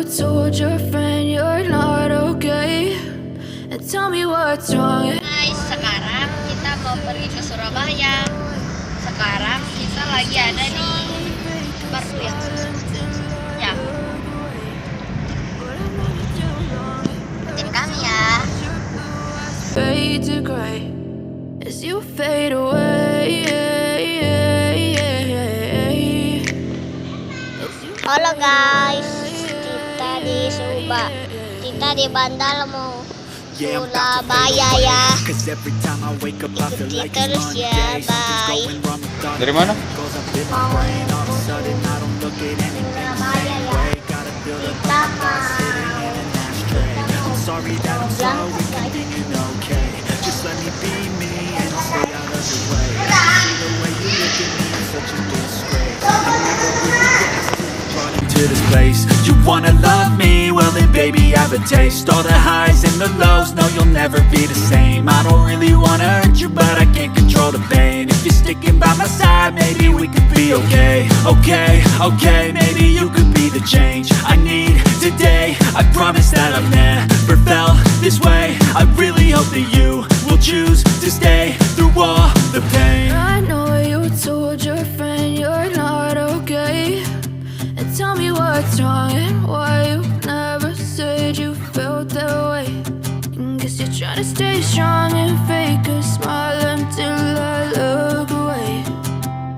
told your friend you're not okay, and tell me what's wrong. Guys, sekarang kita mau pergi ke Surabaya. Sekarang kita lagi ada di Baru ya. Ya. Ikutin kami ya. Fade to gray as you fade away. Halo guys, kita di bandara mau Surabaya ya. Ikuti terus ya, bye. Dari mana? Surabaya ya. Kita to this place. You wanna love me? Well then baby I have a taste. All the highs and the lows, no you'll never be the same. I don't really wanna hurt you but I can't control the pain. If you're sticking by my side, maybe we could be okay. Okay, maybe you could be the change I need today. I promise that I've never felt this way. I really hope that you will choose to stay through all the pain. I know you told your friend you're not okay, and tell me what's wrong and why you never said you felt that way. Guess you're trying to stay strong and fake a smile until I look away.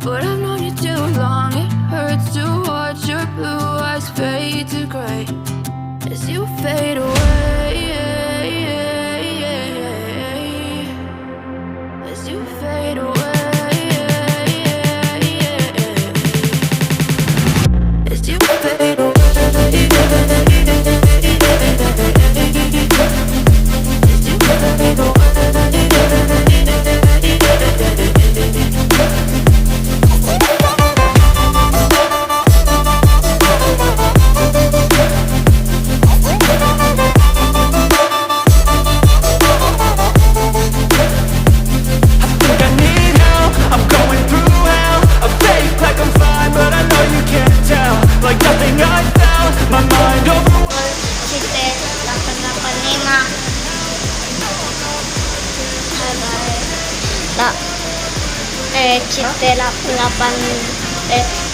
But I've known you too long, it hurts to watch your blue eyes fade to gray as you fade away. As you fade away. As you fade away.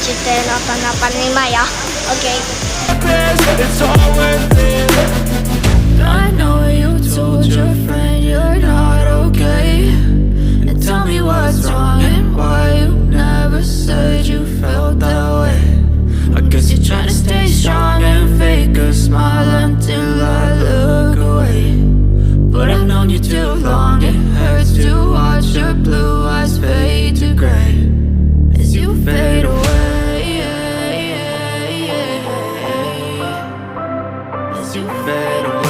CT 885 ya. Oke. I know you told your friend you're not okay, and tell me what's wrong and why you never said you felt that way. I guess you're trying to stay strong and fake a smile until I look away. But I've known you too long, it hurts to watch your blue eyes fade to gray as you fade away. As you fade away.